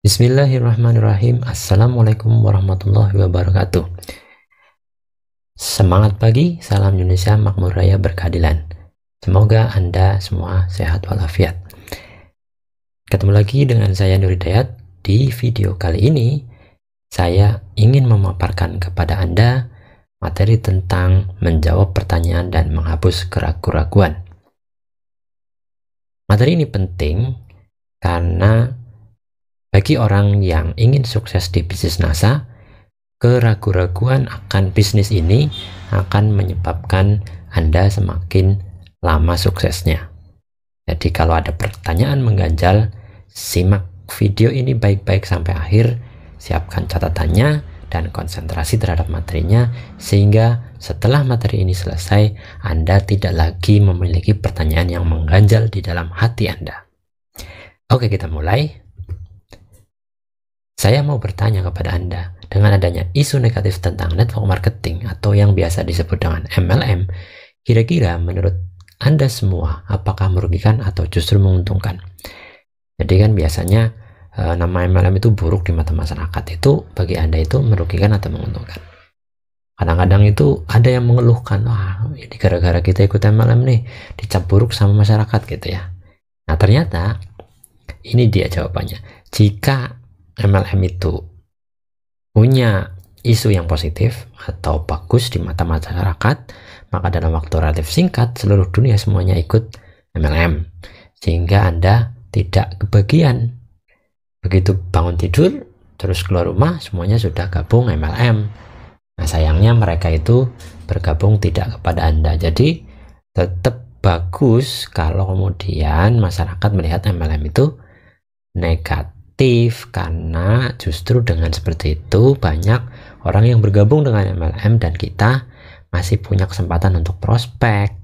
Bismillahirrahmanirrahim. Assalamualaikum warahmatullahi wabarakatuh. Semangat pagi, salam Indonesia makmur raya berkeadilan. Semoga Anda semua sehat walafiat. Ketemu lagi dengan saya Nur Hidayat. Di video kali ini saya ingin memaparkan kepada Anda materi tentang menjawab pertanyaan dan menghapus keraguan-raguan. Materi ini penting karena bagi orang yang ingin sukses di bisnis NASA, keraguan-raguan akan bisnis ini akan menyebabkan Anda semakin lama suksesnya. Jadi kalau ada pertanyaan mengganjal, simak video ini baik-baik sampai akhir, siapkan catatannya dan konsentrasi terhadap materinya, sehingga setelah materi ini selesai, Anda tidak lagi memiliki pertanyaan yang mengganjal di dalam hati Anda. Oke, kita mulai. Saya mau bertanya kepada Anda, dengan adanya isu negatif tentang network marketing atau yang biasa disebut dengan MLM, kira-kira menurut Anda semua apakah merugikan atau justru menguntungkan? Jadi kan biasanya nama MLM itu buruk di mata masyarakat. Itu bagi Anda itu merugikan atau menguntungkan? Kadang-kadang itu ada yang mengeluhkan, wah ini gara-gara kita ikut MLM nih, dicap buruk sama masyarakat gitu ya. Nah ternyata ini dia jawabannya. Jika MLM itu punya isu yang positif atau bagus di mata masyarakat, maka dalam waktu relatif singkat seluruh dunia semuanya ikut MLM, sehingga Anda tidak kebagian. Begitu bangun tidur terus keluar rumah semuanya sudah gabung MLM. Nah sayangnya mereka itu bergabung tidak kepada Anda. Jadi tetap bagus kalau kemudian masyarakat melihat MLM itu negatif, karena justru dengan seperti itu banyak orang yang bergabung dengan MLM dan kita masih punya kesempatan untuk prospek.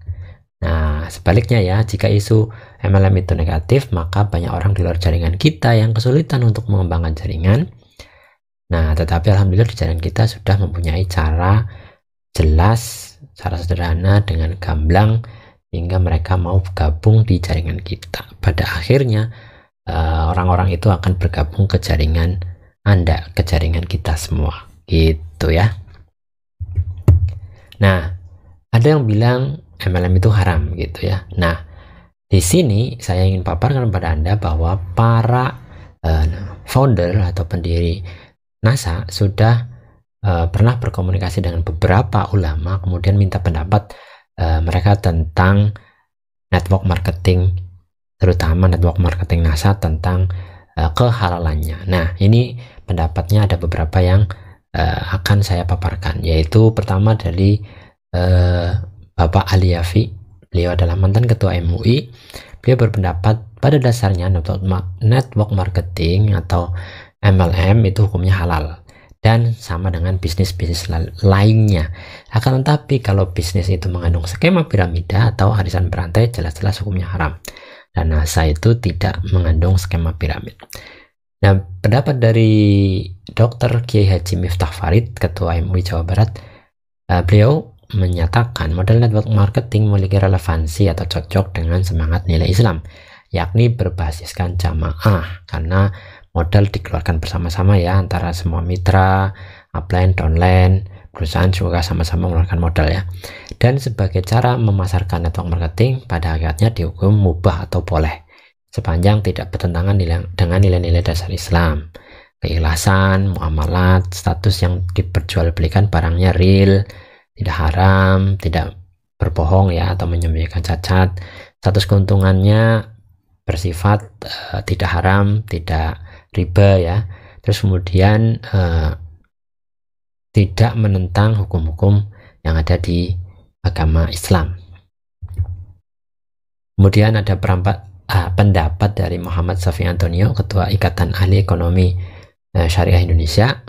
Nah sebaliknya ya, jika isu MLM itu negatif, maka banyak orang di luar jaringan kita yang kesulitan untuk mengembangkan jaringan. Nah tetapi alhamdulillah di jaringan kita sudah mempunyai cara jelas, cara sederhana dengan gamblang, hingga mereka mau gabung di jaringan kita. Pada akhirnya orang-orang itu akan bergabung ke jaringan Anda, ke jaringan kita semua gitu ya. Nah ada yang bilang MLM itu haram gitu ya. Nah di sini saya ingin paparkan kepada Anda bahwa para founder atau pendiri NASA sudah pernah berkomunikasi dengan beberapa ulama, kemudian minta pendapat mereka tentang network marketing, terutama network marketing NASA, tentang kehalalannya. Nah ini pendapatnya ada beberapa yang akan saya paparkan, yaitu pertama dari Bapak Ali Yafi. Beliau adalah mantan ketua MUI. Beliau berpendapat pada dasarnya network marketing atau MLM itu hukumnya halal dan sama dengan bisnis-bisnis lainnya. Akan tetapi kalau bisnis itu mengandung skema piramida atau arisan berantai, jelas-jelas hukumnya haram. Dan NASA itu tidak mengandung skema piramid. Nah, pendapat dari Dr. Kiai Haji Miftah Farid, Ketua MUI Jawa Barat, beliau menyatakan model network marketing memiliki relevansi atau cocok dengan semangat nilai Islam, yakni berbasiskan jamaah, karena modal dikeluarkan bersama-sama ya, antara semua mitra, upline, downline, perusahaan juga sama-sama mengeluarkan modal ya. Dan sebagai cara memasarkan network marketing pada hakikatnya dihukum mubah atau boleh, sepanjang tidak bertentangan dengan nilai-nilai dasar Islam, keikhlasan, muamalat, status yang diperjualbelikan barangnya real, tidak haram, tidak berbohong ya atau menyembunyikan cacat, status keuntungannya bersifat tidak haram, tidak riba ya, terus kemudian tidak menentang hukum-hukum yang ada di agama Islam. Kemudian ada pendapat dari Muhammad Safi Antonio, Ketua Ikatan Ahli Ekonomi Syariah Indonesia,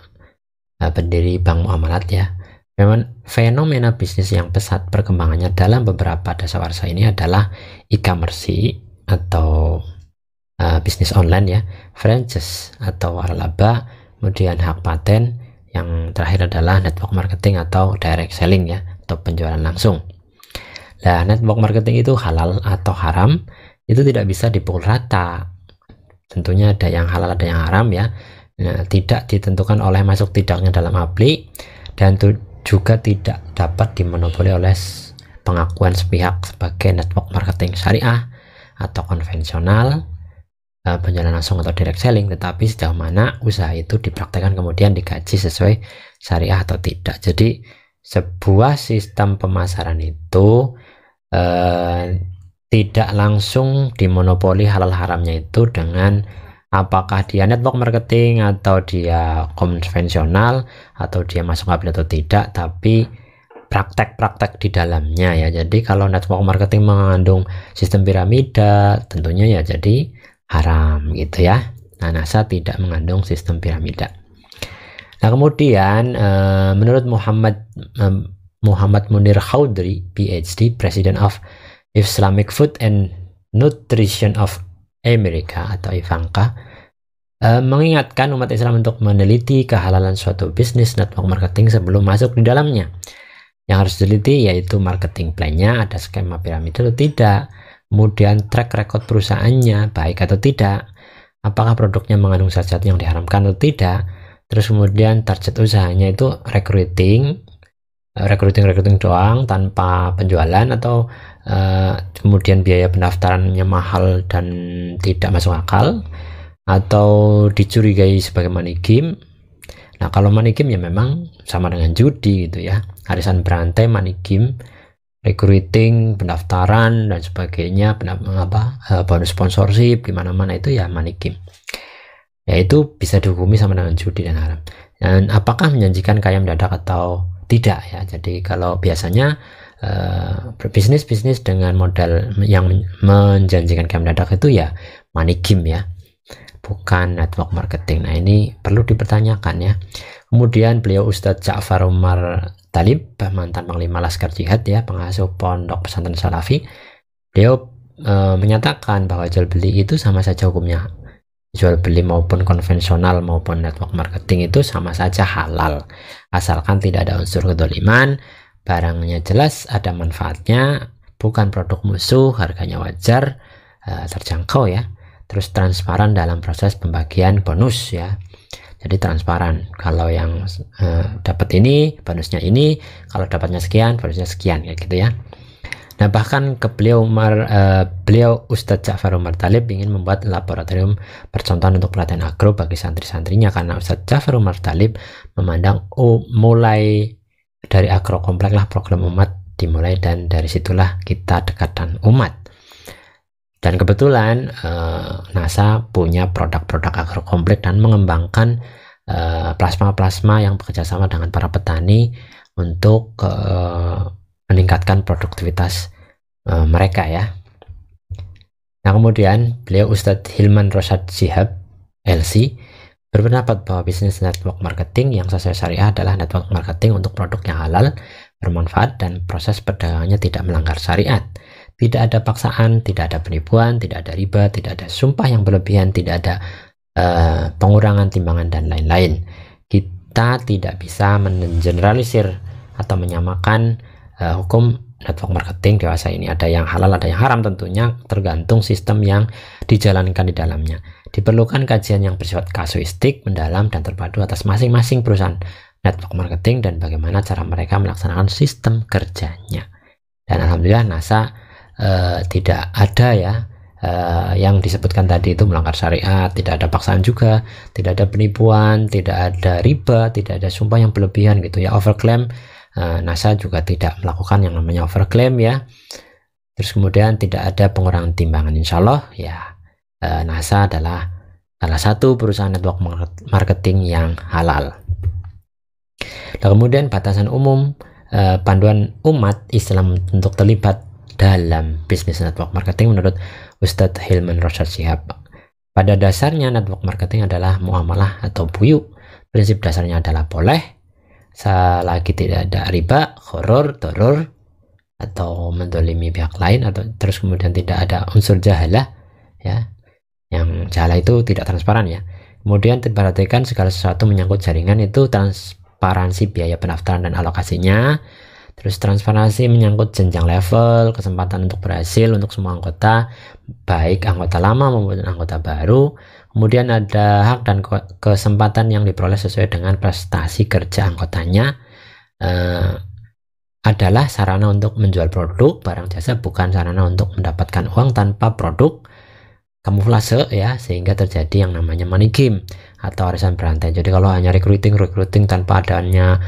pendiri Bank Muamalat ya. Memang fenomena bisnis yang pesat perkembangannya dalam beberapa dasawarsa ini adalah e-commerce atau bisnis online ya, franchise atau waralaba, kemudian hak paten, yang terakhir adalah network marketing atau direct selling ya, atau penjualan langsung. Nah, network marketing itu halal atau haram itu tidak bisa dipukul rata. tentunya ada yang halal ada yang haram ya. Nah, tidak ditentukan oleh masuk tidaknya dalam aplik, dan juga tidak dapat dimonopoli oleh pengakuan sepihak sebagai network marketing syariah atau konvensional, penjualan langsung atau direct selling, tetapi sejauh mana usaha itu dipraktekkan kemudian digaji sesuai syariah atau tidak. Jadi sebuah sistem pemasaran itu tidak langsung dimonopoli halal haramnya itu dengan apakah dia network marketing atau dia konvensional atau dia masuk aplik atau tidak, tapi praktek-praktek di dalamnya ya. Jadi kalau network marketing mengandung sistem piramida, tentunya ya jadi haram gitu ya. Nah, NASA tidak mengandung sistem piramida. Nah, kemudian menurut Muhammad Munir Khaudri, PhD, President of Islamic Food and Nutrition of America atau Ivanka, mengingatkan umat Islam untuk meneliti kehalalan suatu bisnis network marketing sebelum masuk di dalamnya. Yang harus diteliti yaitu marketing plan-nya, ada skema piramida atau tidak, kemudian track record perusahaannya baik atau tidak, apakah produknya mengandung zat-zat yang diharamkan atau tidak, terus kemudian target usahanya itu recruiting doang tanpa penjualan, atau kemudian biaya pendaftarannya mahal dan tidak masuk akal, atau dicurigai sebagai money game. Nah, kalau money game ya memang sama dengan judi gitu ya, arisan berantai, money game, recruiting, pendaftaran dan sebagainya, bonus sponsorship gimana-mana itu ya money game. Ya itu bisa dihukumi sama dengan judi dan haram. Dan apakah menjanjikan kaya mendadak atau tidak ya. Jadi kalau biasanya berbisnis dengan modal yang menjanjikan kaya mendadak itu ya money game ya, bukan network marketing. Nah, ini perlu dipertanyakan ya. Kemudian beliau Ustadz Ja'far Umar Talib, mantan Panglima Laskar Jihad ya, pengasuh pondok pesantren Salafi, beliau menyatakan bahwa jual beli itu sama saja hukumnya. Jual beli maupun konvensional maupun network marketing itu sama saja halal, asalkan tidak ada unsur kedoliman, barangnya jelas ada manfaatnya, bukan produk musuh, harganya wajar, terjangkau ya, terus transparan dalam proses pembagian bonus ya. Jadi transparan, kalau yang dapat ini bonusnya ini, kalau dapatnya sekian bonusnya sekian ya gitu ya. Nah, bahkan ke beliau Ustadz Ja'far Umar Talib ingin membuat laboratorium percontohan untuk pelatihan agro bagi santri-santrinya, karena Ustadz Ja'far Umar Talib memandang mulai dari agro kompleks lah program umat dimulai, dan dari situlah kita dekatan umat. Dan kebetulan NASA punya produk-produk agro kompleks dan mengembangkan plasma-plasma yang bekerjasama dengan para petani untuk meningkatkan produktivitas mereka ya. Nah, kemudian beliau Ustadz Hilman Rosyad Shihab LC berpendapat bahwa bisnis network marketing yang sesuai syariah adalah network marketing untuk produk yang halal, bermanfaat, dan proses perdagangannya tidak melanggar syariat. Tidak ada paksaan, tidak ada penipuan, tidak ada riba, tidak ada sumpah yang berlebihan, tidak ada pengurangan timbangan dan lain-lain. Kita tidak bisa mengeneralisir atau menyamakan hukum network marketing dewasa ini. Ada yang halal, ada yang haram, tentunya tergantung sistem yang dijalankan di dalamnya. Diperlukan kajian yang bersifat kasuistik, mendalam, dan terpadu atas masing-masing perusahaan network marketing dan bagaimana cara mereka melaksanakan sistem kerjanya. Dan alhamdulillah NASA tidak ada ya yang disebutkan tadi itu melanggar syariat, tidak ada paksaan juga, tidak ada penipuan, tidak ada riba, tidak ada sumpah yang berlebihan gitu ya, overclaim. NASA juga tidak melakukan yang namanya overclaim ya. Terus kemudian tidak ada pengurangan timbangan. Insya Allah ya, NASA adalah salah satu perusahaan network marketing yang halal. Nah, kemudian batasan umum panduan umat Islam untuk terlibat dalam bisnis network marketing menurut Ustadz Hilman Rosyad Shihab. Pada dasarnya network marketing adalah muamalah atau buyu. Prinsip dasarnya adalah boleh selagi tidak ada riba, khoror, doror, atau mendolimi pihak lain, atau terus kemudian tidak ada unsur jahalah ya, yang jahalah itu tidak transparan ya. Kemudian diperhatikan segala sesuatu menyangkut jaringan itu transparansi biaya pendaftaran dan alokasinya, terus transparansi menyangkut jenjang level, kesempatan untuk berhasil untuk semua anggota, baik anggota lama maupun anggota baru. Kemudian ada hak dan kesempatan yang diperoleh sesuai dengan prestasi kerja anggotanya. Adalah sarana untuk menjual produk, barang jasa, bukan sarana untuk mendapatkan uang tanpa produk. Kamuflase ya, sehingga terjadi yang namanya money game atau arisan berantai. Jadi kalau hanya recruiting tanpa adanya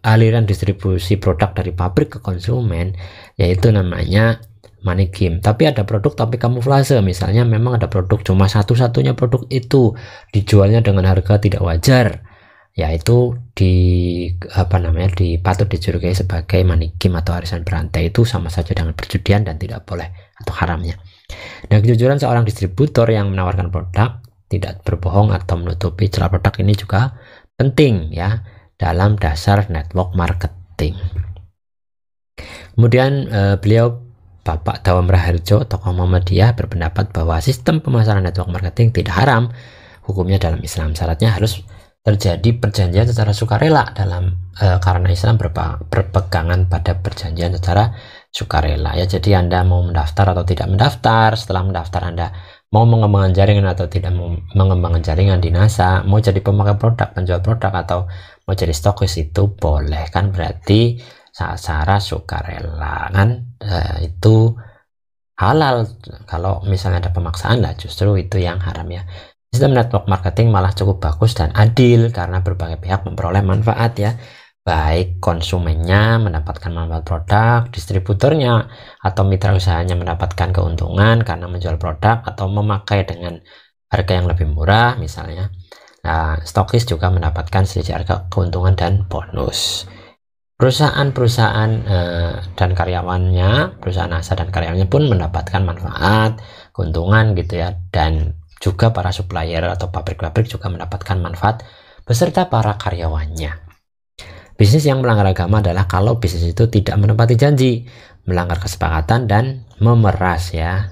aliran distribusi produk dari pabrik ke konsumen, yaitu namanya money game. Tapi ada produk tapi kamuflase, misalnya memang ada produk cuma satu-satunya produk itu dijualnya dengan harga tidak wajar, yaitu patut dicurigai sebagai money game atau arisan berantai. Itu sama saja dengan perjudian dan tidak boleh atau haramnya. Nah, kejujuran seorang distributor yang menawarkan produk, tidak berbohong atau menutupi celah produk ini juga penting ya dalam dasar network marketing. Kemudian beliau Bapak Dawam Raharjo, tokoh Muhammadiyah, berpendapat bahwa sistem pemasaran network marketing tidak haram hukumnya dalam Islam. Syaratnya harus terjadi perjanjian secara sukarela karena Islam berpegangan pada perjanjian secara sukarela ya. Jadi Anda mau mendaftar atau tidak mendaftar, setelah mendaftar Anda mau mengembangkan jaringan atau tidak mau mengembangkan jaringan di NASA, mau jadi pemakai produk, penjual produk, atau mau jadi stokis, itu boleh kan, berarti secara sukarela kan, itu halal. Kalau misalnya ada pemaksaan lah, justru itu yang haram ya. Sistem network marketing malah cukup bagus dan adil karena berbagai pihak memperoleh manfaat ya, baik konsumennya mendapatkan manfaat produk, distributornya atau mitra usahanya mendapatkan keuntungan karena menjual produk atau memakai dengan harga yang lebih murah misalnya. Nah, stokis juga mendapatkan selisih harga, keuntungan, dan bonus. Perusahaan-perusahaan dan karyawannya, perusahaan NASA dan karyawannya pun mendapatkan manfaat, keuntungan gitu ya, dan juga para supplier atau pabrik-pabrik juga mendapatkan manfaat beserta para karyawannya. Bisnis yang melanggar agama adalah kalau bisnis itu tidak menepati janji, melanggar kesepakatan, dan memeras ya.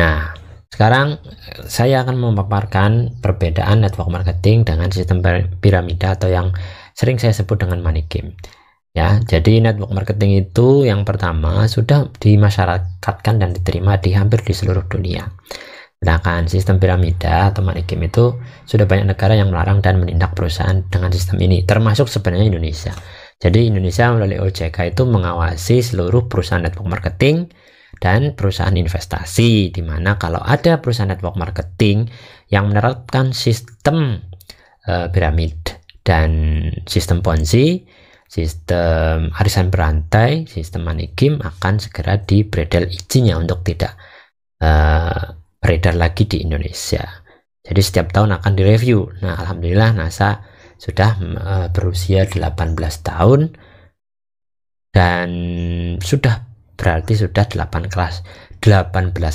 Nah, sekarang saya akan memaparkan perbedaan network marketing dengan sistem piramida atau yang sering saya sebut dengan money game. Ya, jadi network marketing itu yang pertama sudah dimasyarakatkan dan diterima di hampir di seluruh dunia. Sedangkan sistem piramida atau money game itu sudah banyak negara yang melarang dan menindak perusahaan dengan sistem ini, termasuk sebenarnya Indonesia. Jadi Indonesia melalui OJK itu mengawasi seluruh perusahaan network marketing dan perusahaan investasi, di mana kalau ada perusahaan network marketing yang menerapkan sistem piramid dan sistem Ponzi, sistem arisan berantai, sistem money game, akan segera dibredel izinnya untuk tidak beredar lagi di Indonesia. Jadi setiap tahun akan direview. Nah, alhamdulillah NASA sudah berusia 18 tahun dan sudah berarti sudah 18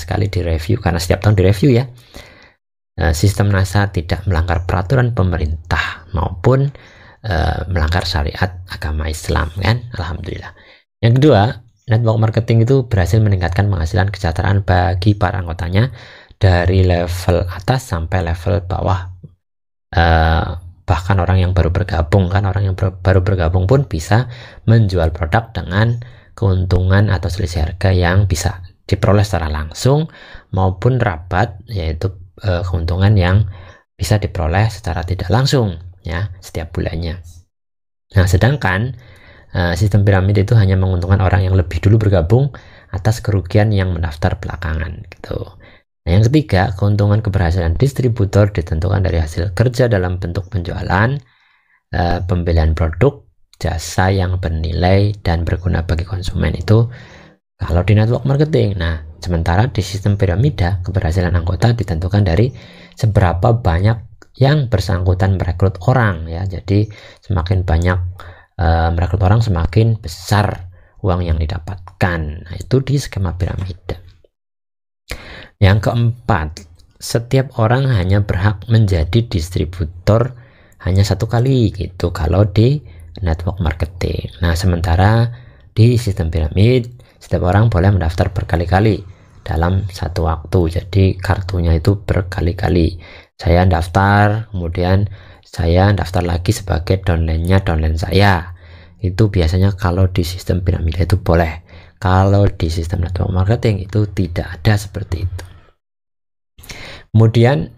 kali direview, karena setiap tahun direview ya. Sistem NASA tidak melanggar peraturan pemerintah maupun melanggar syariat agama Islam kan, alhamdulillah. Yang kedua, network marketing itu berhasil meningkatkan penghasilan kesejahteraan bagi para anggotanya dari level atas sampai level bawah, bahkan orang yang baru bergabung kan, orang yang baru bergabung pun bisa menjual produk dengan keuntungan atau selisih harga yang bisa diperoleh secara langsung maupun rabat, yaitu keuntungan yang bisa diperoleh secara tidak langsung ya setiap bulannya. Nah, sedangkan sistem piramid itu hanya menguntungkan orang yang lebih dulu bergabung atas kerugian yang mendaftar belakangan gitu. Nah, yang ketiga, keuntungan keberhasilan distributor ditentukan dari hasil kerja dalam bentuk penjualan, pembelian produk, jasa yang bernilai dan berguna bagi konsumen. Itu kalau di network marketing. Nah, sementara di sistem piramida, keberhasilan anggota ditentukan dari seberapa banyak yang bersangkutan merekrut orang ya. Jadi semakin banyak merekrut orang, semakin besar uang yang didapatkan. Nah, itu di skema piramida. Yang keempat, setiap orang hanya berhak menjadi distributor hanya satu kali gitu kalau di network marketing. Nah, sementara di sistem piramid setiap orang boleh mendaftar berkali-kali dalam satu waktu. Jadi kartunya itu berkali-kali. Saya daftar, kemudian saya daftar lagi sebagai downline saya. Itu biasanya kalau di sistem piramida itu boleh. Kalau di sistem network marketing itu tidak ada seperti itu. Kemudian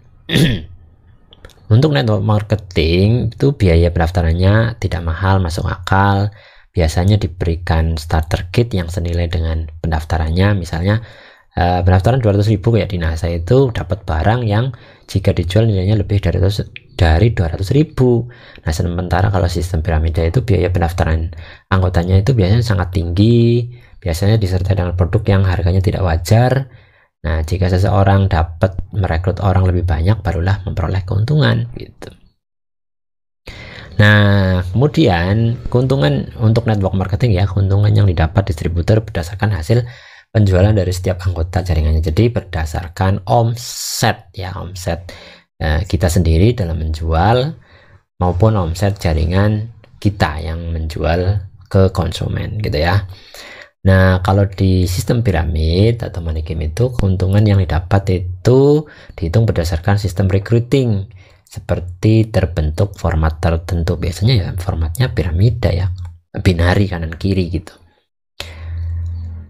untuk network marketing itu biaya pendaftarannya tidak mahal, masuk akal. Biasanya diberikan starter kit yang senilai dengan pendaftarannya. Misalnya pendaftaran 200.000 kayak di NASA itu dapat barang yang jika dijual nilainya lebih dari 200.000. Nah, sementara kalau sistem piramida itu biaya pendaftaran anggotanya itu biasanya sangat tinggi, biasanya disertai dengan produk yang harganya tidak wajar. Nah, jika seseorang dapat merekrut orang lebih banyak, barulah memperoleh keuntungan gitu. Nah, kemudian keuntungan untuk network marketing ya, keuntungan yang didapat distributor berdasarkan hasil penjualan dari setiap anggota jaringannya. Jadi berdasarkan omset ya, omset kita sendiri dalam menjual maupun omset jaringan kita yang menjual ke konsumen gitu ya. Nah, kalau di sistem piramid atau money game itu keuntungan yang didapat itu dihitung berdasarkan sistem recruiting seperti terbentuk format tertentu. Biasanya ya formatnya piramida ya, binari kanan kiri gitu.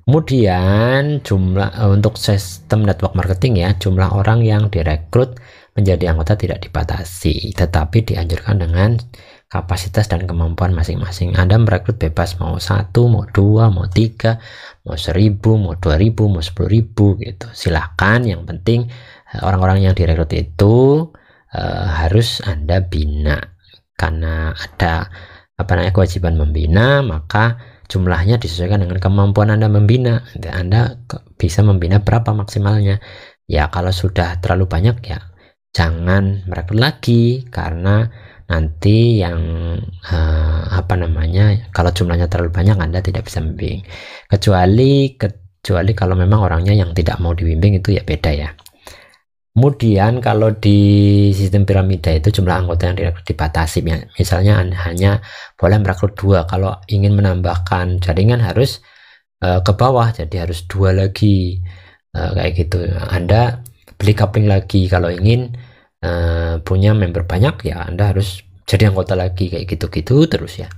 Kemudian jumlah untuk sistem network marketing ya, jumlah orang yang direkrut menjadi anggota tidak dibatasi, tetapi dianjurkan dengan kapasitas dan kemampuan masing-masing. Anda merekrut bebas mau 1, mau 2, mau 3, mau 1.000, mau 2.000, mau 10.000 gitu. Silahkan, yang penting orang-orang yang direkrut itu harus Anda bina. Karena ada kewajiban membina, maka jumlahnya disesuaikan dengan kemampuan Anda membina. Anda bisa membina berapa maksimalnya. Ya kalau sudah terlalu banyak ya jangan merekrut lagi, karena nanti yang kalau jumlahnya terlalu banyak Anda tidak bisa membimbing, kecuali kalau memang orangnya yang tidak mau dibimbing, itu ya beda ya. Kemudian kalau di sistem piramida itu jumlah anggota yang direkrut dibatasi, misalnya hanya boleh merekrut 2. Kalau ingin menambahkan jaringan harus ke bawah, jadi harus 2 lagi kayak gitu. Anda beli coupling lagi kalau ingin punya member banyak, ya Anda harus jadi anggota lagi, kayak gitu-gitu terus ya.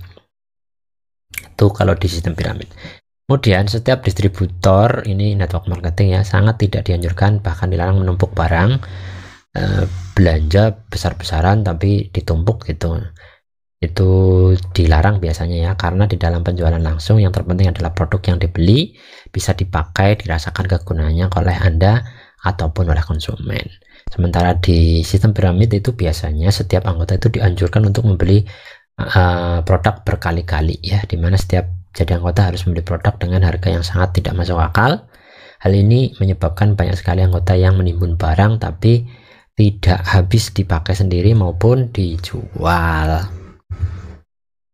Itu kalau di sistem piramid. Kemudian setiap distributor ini network marketing ya sangat tidak dianjurkan, bahkan dilarang menumpuk barang belanja besar-besaran tapi ditumpuk gitu. Itu dilarang biasanya ya, karena di dalam penjualan langsung yang terpenting adalah produk yang dibeli bisa dipakai, dirasakan kegunaannya oleh Anda ataupun oleh konsumen. Sementara di sistem piramid itu biasanya setiap anggota itu dianjurkan untuk membeli produk berkali-kali ya, dimana setiap jadi anggota harus membeli produk dengan harga yang sangat tidak masuk akal. Hal ini menyebabkan banyak sekali anggota yang menimbun barang tapi tidak habis dipakai sendiri maupun dijual.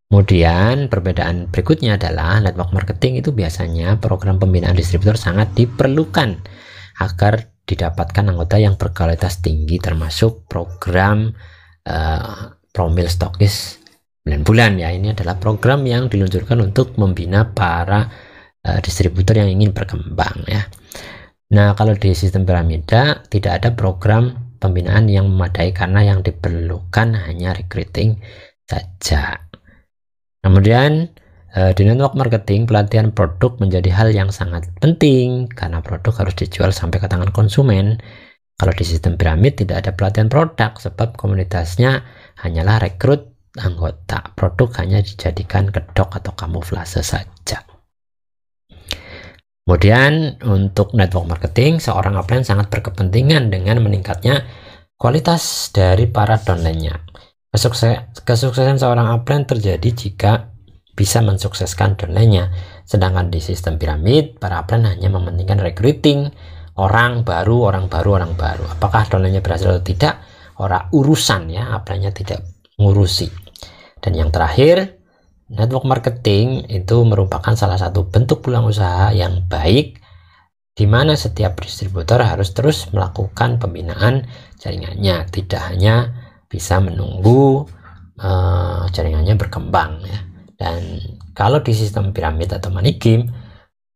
Kemudian perbedaan berikutnya adalah network marketing itu biasanya program pembinaan distributor sangat diperlukan agar didapatkan anggota yang berkualitas tinggi, termasuk program promil stokis 9 bulan ya. Ini adalah program yang diluncurkan untuk membina para distributor yang ingin berkembang ya. Nah, kalau di sistem piramida tidak ada program pembinaan yang memadai, karena yang diperlukan hanya recruiting saja. Kemudian di network marketing pelatihan produk menjadi hal yang sangat penting, karena produk harus dijual sampai ke tangan konsumen. Kalau di sistem piramid tidak ada pelatihan produk, sebab komunitasnya hanyalah rekrut anggota. Produk hanya dijadikan kedok atau kamuflase saja. Kemudian untuk network marketing, seorang upline sangat berkepentingan dengan meningkatnya kualitas dari para downline-nya. Kesuksesan seorang upline terjadi jika bisa mensukseskan downline-nya. Sedangkan di sistem piramid, para upline hanya mementingkan recruiting orang baru. Apakah downline-nya berhasil atau tidak, orang urusan ya, upline-nya tidak ngurusi. Dan yang terakhir, network marketing itu merupakan salah satu bentuk peluang usaha yang baik, di mana setiap distributor harus terus melakukan pembinaan jaringannya, tidak hanya bisa menunggu jaringannya berkembang ya. Dan kalau di sistem piramid atau money game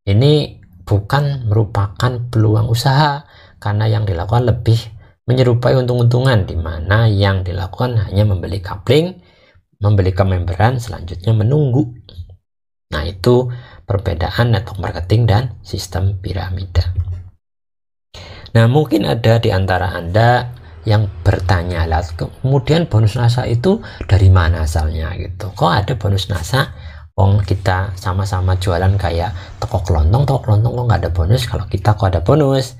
ini bukan merupakan peluang usaha, karena yang dilakukan lebih menyerupai untung-untungan, di mana yang dilakukan hanya membeli coupling, membeli kememberan, selanjutnya menunggu. Nah, itu perbedaan network marketing dan sistem piramida. Nah, mungkin ada di antara Anda yang bertanya, lah kemudian bonus NASA itu dari mana asalnya gitu? Kok ada bonus NASA? Kita sama-sama jualan kayak toko kelontong kok nggak ada bonus, kalau kita kok ada bonus.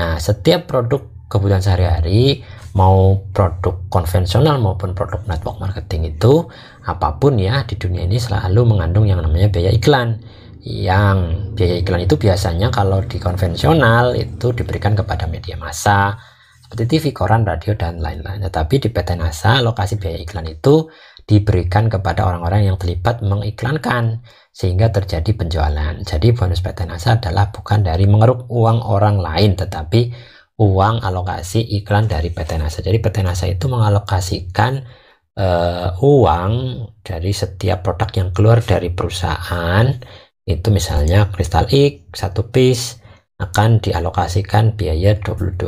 Nah, setiap produk kebutuhan sehari-hari, mau produk konvensional maupun produk network marketing itu, apapun ya di dunia ini selalu mengandung yang namanya biaya iklan. Yang biaya iklan itu biasanya kalau di konvensional itu diberikan kepada media massa seperti TV, koran, radio, dan lain-lain. Tetapi di PT NASA, alokasi biaya iklan itu diberikan kepada orang-orang yang terlibat mengiklankan sehingga terjadi penjualan. Jadi bonus PT NASA adalah bukan dari mengeruk uang orang lain, tetapi uang alokasi iklan dari PT NASA. Jadi PT NASA itu mengalokasikan uang dari setiap produk yang keluar dari perusahaan. Itu misalnya Crystal X 1 piece akan dialokasikan biaya 22.000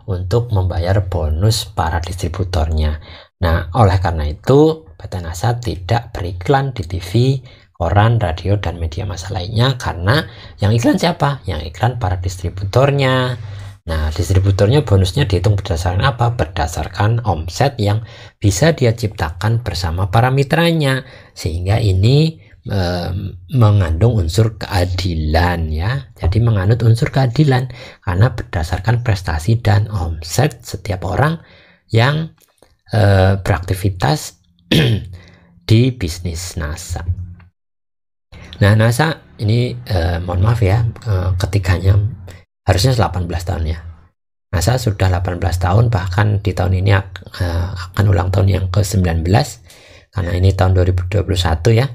untuk membayar bonus para distributornya. Nah, oleh karena itu PT NASA tidak beriklan di TV, koran, radio, dan media massa lainnya, karena yang iklan siapa? Yang iklan para distributornya. Nah, distributornya bonusnya dihitung berdasarkan apa? Berdasarkan omset yang bisa dia ciptakan bersama para mitranya, sehingga ini mengandung unsur keadilan ya. Jadi menganut unsur keadilan karena berdasarkan prestasi dan omset setiap orang yang beraktivitas di bisnis NASA. Nah, NASA ini mohon maaf ya, ketiganya harusnya 18 tahun ya. NASA sudah 18 tahun, bahkan di tahun ini akan ulang tahun yang ke-19 karena ini tahun 2021 ya.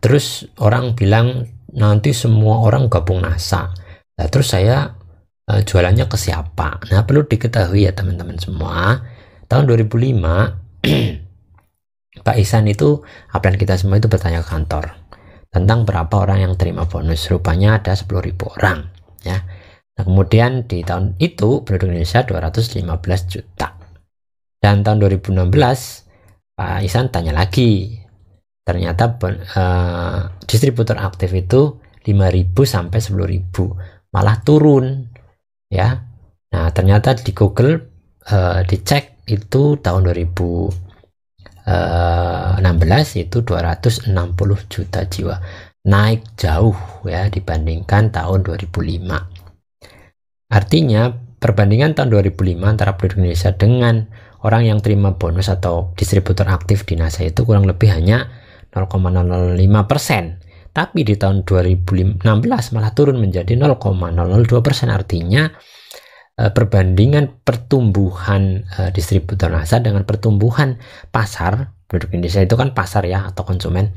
Terus orang bilang nanti semua orang gabung NASA. Nah, terus saya jualannya ke siapa? Nah, perlu diketahui ya teman-teman semua, tahun 2005 Pak Ihsan itu, upline kita semua itu bertanya ke kantor tentang berapa orang yang terima bonus. Rupanya ada 10.000 orang ya. Nah, kemudian di tahun itu penduduk Indonesia 215 juta. Dan tahun 2016 Pak Ihsan tanya lagi. Ternyata distributor aktif itu 5.000 sampai 10.000, malah turun ya. Nah, ternyata di Google dicek itu tahun 2016 itu 260 juta jiwa, naik jauh ya dibandingkan tahun 2005. Artinya perbandingan tahun 2005 antara penduduk Indonesia dengan orang yang terima bonus atau distributor aktif di NASA itu kurang lebih hanya 0,05%, tapi di tahun 2016 malah turun menjadi 0,002%. Artinya perbandingan pertumbuhan distributor NASA dengan pertumbuhan pasar penduduk Indonesia, itu kan pasar ya atau konsumen,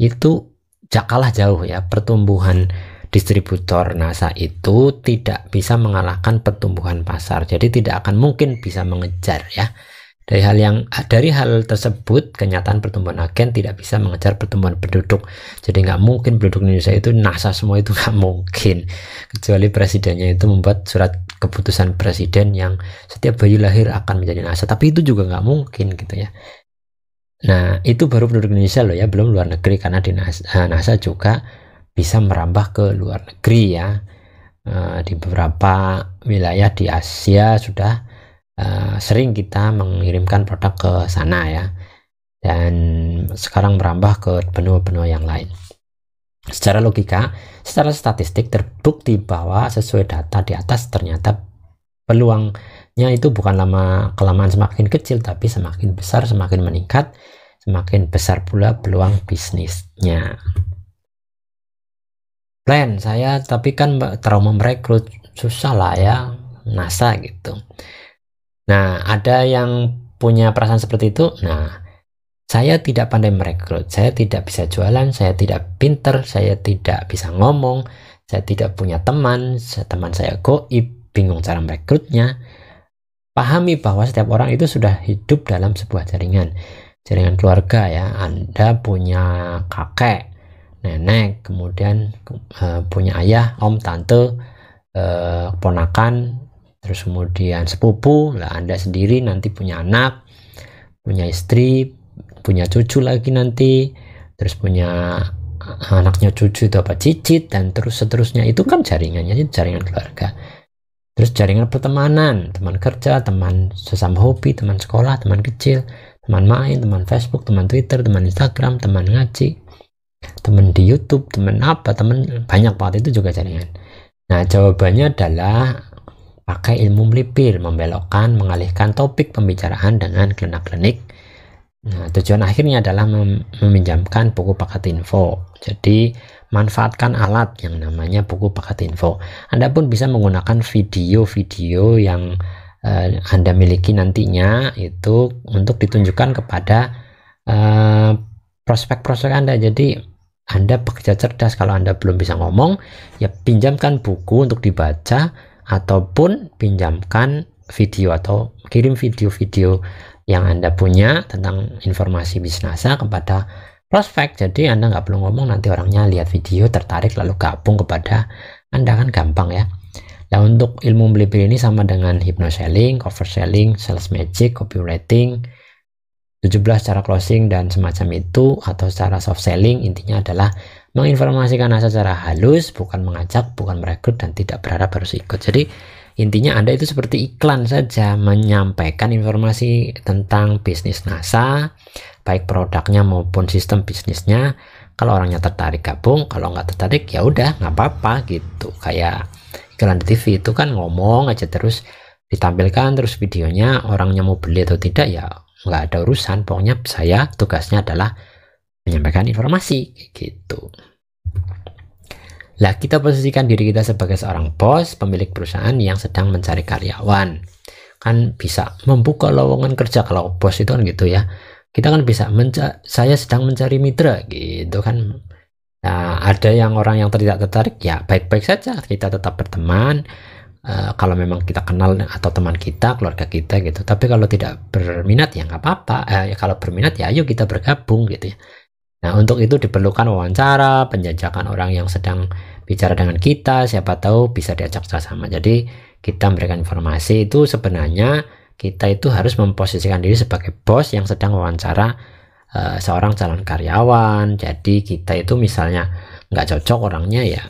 itu kalah jauh ya. Pertumbuhan distributor NASA itu tidak bisa mengalahkan pertumbuhan pasar, jadi tidak akan mungkin bisa mengejar ya. Dari hal tersebut, kenyataan pertumbuhan agen tidak bisa mengejar pertumbuhan penduduk. Jadi nggak mungkin penduduk Indonesia itu NASA semua, itu nggak mungkin, kecuali presidennya itu membuat surat keputusan presiden yang setiap bayi lahir akan menjadi NASA, tapi itu juga nggak mungkin gitu ya. Nah, itu baru penduduk Indonesia loh ya, belum luar negeri, karena di NASA juga bisa merambah ke luar negeri ya. Di beberapa wilayah di Asia sudah sering kita mengirimkan produk ke sana ya, dan sekarang merambah ke benua-benua yang lain. Secara logika, secara statistik terbukti bahwa sesuai data di atas, ternyata peluangnya itu bukan kelamaan semakin kecil, tapi semakin besar, semakin meningkat, semakin besar pula peluang bisnisnya. Plan saya, tapi kan trauma merekrut, susah lah ya NASA gitu. Nah, ada yang punya perasaan seperti itu. Nah, saya tidak pandai merekrut, saya tidak bisa jualan, saya tidak pinter, saya tidak bisa ngomong, saya tidak punya teman saya goib, bingung cara merekrutnya. Pahami bahwa setiap orang itu sudah hidup dalam sebuah jaringan keluarga ya. Anda punya kakek, nenek, kemudian punya ayah, om, tante, ponakan, terus kemudian sepupu lah. Anda sendiri nanti punya anak, punya istri, punya cucu lagi nanti, terus punya anaknya cucu itu apa cicit dan terus seterusnya, itu kan jaringannya itu jaringan keluarga. Terus jaringan pertemanan, teman kerja, teman sesama hobi, teman sekolah, teman kecil, teman main, teman Facebook, teman Twitter, teman Instagram, teman ngaji, teman di YouTube, teman apa, teman banyak banget, itu juga jaringan. Nah, jawabannya adalah pakai ilmu melipir, membelokkan, mengalihkan topik pembicaraan dengan klenik-klenik. Nah, tujuan akhirnya adalah meminjamkan buku paket info. Jadi manfaatkan alat yang namanya buku paket info. Anda pun bisa menggunakan video-video yang Anda miliki nantinya itu untuk ditunjukkan kepada prospek-prospek Anda. Jadi Anda bekerja cerdas. Kalau Anda belum bisa ngomong, ya pinjamkan buku untuk dibaca, ataupun pinjamkan video atau kirim video-video yang Anda punya tentang informasi bisnis kepada prospek. Jadi Anda nggak perlu ngomong, nanti orangnya lihat video, tertarik, lalu gabung kepada Anda, kan gampang ya. Nah, untuk ilmu melipir ini sama dengan hypnoselling, cover selling, sales magic, copywriting, 17 cara closing dan semacam itu, atau secara soft selling. Intinya adalah menginformasikan secara halus, bukan mengajak, bukan merekrut, dan tidak berharap harus ikut. Jadi intinya Anda itu seperti iklan saja, menyampaikan informasi tentang bisnis NASA, baik produknya maupun sistem bisnisnya. Kalau orangnya tertarik gabung, kalau nggak tertarik ya udah nggak apa-apa gitu. Kayak iklan di TV itu kan ngomong aja terus ditampilkan terus videonya, orangnya mau beli atau tidak ya nggak ada urusan. Pokoknya saya tugasnya adalah menyampaikan informasi gitu. Lah, kita posisikan diri kita sebagai seorang bos, pemilik perusahaan yang sedang mencari karyawan. Kan bisa membuka lowongan kerja kalau bos itu kan gitu ya. Kita kan bisa saya sedang mencari mitra gitu kan. Nah, ada yang orang yang tidak tertarik ya baik-baik saja, kita tetap berteman. Kalau memang kita kenal atau teman kita, keluarga kita gitu. Tapi kalau tidak berminat ya nggak apa-apa. Kalau berminat ya ayo kita bergabung gitu ya. Nah, untuk itu diperlukan wawancara, penjajakan orang yang sedang bicara dengan kita, siapa tahu bisa diajak sama. Jadi kita memberikan informasi itu sebenarnya kita itu harus memposisikan diri sebagai bos yang sedang wawancara seorang calon karyawan. Jadi kita itu misalnya nggak cocok orangnya, ya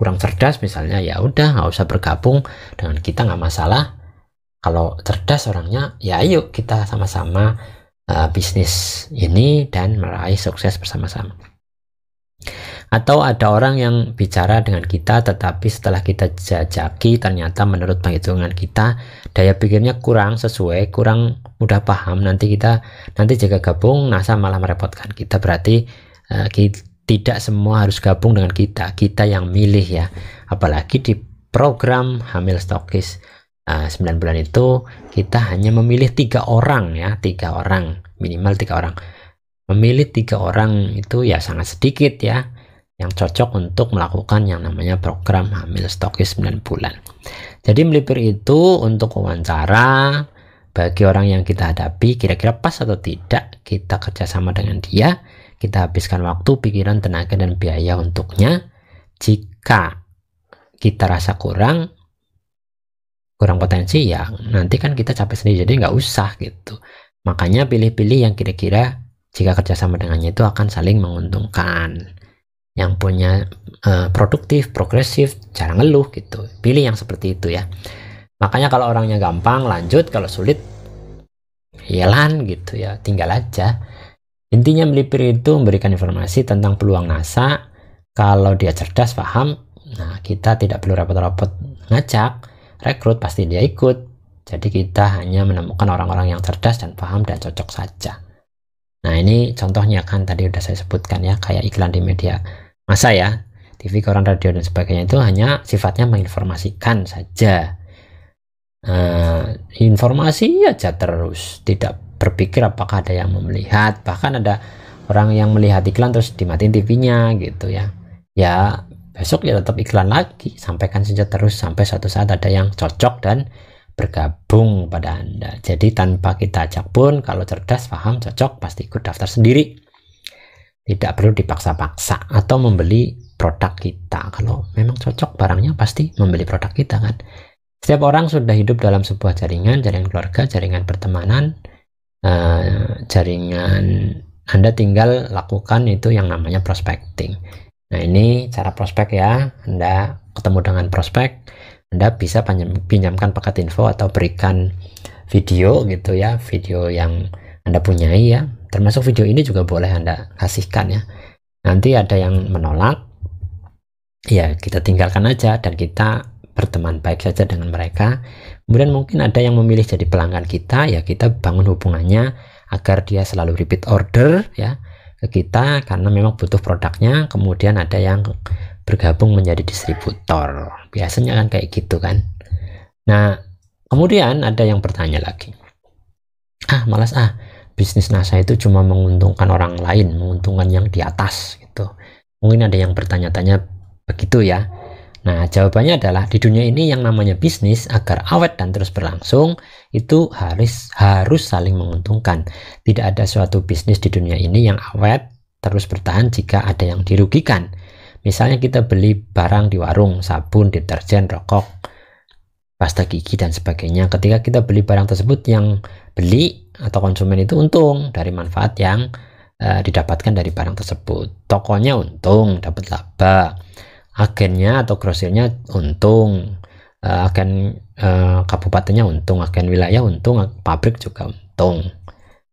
kurang cerdas misalnya, ya udah nggak usah bergabung dengan kita, nggak masalah. Kalau cerdas orangnya, ya ayo kita sama-sama bisnis ini dan meraih sukses bersama-sama. Atau ada orang yang bicara dengan kita tetapi setelah kita jajaki ternyata menurut penghitungan kita daya pikirnya kurang sesuai, kurang mudah paham, nanti jika gabung NASA malah merepotkan kita. Berarti tidak semua harus gabung dengan kita yang milih ya. Apalagi di program Hamil Stokis 9 bulan itu kita hanya memilih 3 orang ya, 3 orang, minimal 3 orang. Memilih 3 orang itu ya sangat sedikit ya yang cocok untuk melakukan yang namanya program Hamil Stokis 9 bulan. Jadi melipir itu untuk wawancara bagi orang yang kita hadapi, kira-kira pas atau tidak kita kerjasama dengan dia, kita habiskan waktu, pikiran, tenaga, dan biaya untuknya. Jika kita rasa kurang potensi ya nanti kan kita capek sendiri, jadi nggak usah gitu. Makanya pilih-pilih yang kira-kira jika kerjasama dengannya itu akan saling menguntungkan, yang punya produktif, progresif, jarang ngeluh gitu. Pilih yang seperti itu ya. Makanya kalau orangnya gampang lanjut, kalau sulit hilang gitu ya, tinggal aja. Intinya melipir itu memberikan informasi tentang peluang NASA. Kalau dia cerdas, paham, nah kita tidak perlu repot-repot ngajak, rekrut, pasti dia ikut. Jadi kita hanya menemukan orang-orang yang cerdas dan paham dan cocok saja. Nah, ini contohnya kan tadi udah saya sebutkan ya, kayak iklan di media massa ya, TV, koran, radio, dan sebagainya, itu hanya sifatnya menginformasikan saja. Informasi aja terus, tidak berpikir apakah ada yang mau melihat. Bahkan ada orang yang melihat iklan terus dimatiin TV-nya gitu ya. Ya besok ya tetap iklan lagi, sampaikan saja terus sampai suatu saat ada yang cocok dan bergabung pada Anda. Jadi tanpa kita ajak pun, kalau cerdas, paham, cocok, pasti ikut daftar sendiri. Tidak perlu dipaksa-paksa atau membeli produk kita. Kalau memang cocok barangnya, pasti membeli produk kita kan. Setiap orang sudah hidup dalam sebuah jaringan keluarga, jaringan pertemanan, jaringan Anda tinggal lakukan itu yang namanya prospecting. Nah, ini cara prospek ya. Anda ketemu dengan prospek, Anda bisa pinjamkan paket info atau berikan video gitu ya, video yang Anda punyai ya. Termasuk video ini juga boleh Anda kasihkan ya. Nanti ada yang menolak, ya kita tinggalkan aja dan kita berteman baik saja dengan mereka. Kemudian mungkin ada yang memilih jadi pelanggan kita, ya kita bangun hubungannya agar dia selalu repeat order ya ke kita karena memang butuh produknya. Kemudian ada yang bergabung menjadi distributor, biasanya kan kayak gitu kan. Nah, kemudian ada yang bertanya lagi, malas bisnis NASA itu cuma menguntungkan orang lain, menguntungkan yang di atas gitu. Mungkin ada yang bertanya-tanya begitu ya. Nah, jawabannya adalah di dunia ini yang namanya bisnis agar awet dan terus berlangsung itu harus saling menguntungkan. Tidak ada suatu bisnis di dunia ini yang awet terus bertahan jika ada yang dirugikan. Misalnya kita beli barang di warung, sabun, deterjen, rokok, pasta gigi dan sebagainya. Ketika kita beli barang tersebut, yang beli atau konsumen itu untung dari manfaat yang didapatkan dari barang tersebut. Tokonya untung, dapat laba. Agennya atau grosirnya untung, agen kabupatennya untung, agen wilayah untung, pabrik juga untung,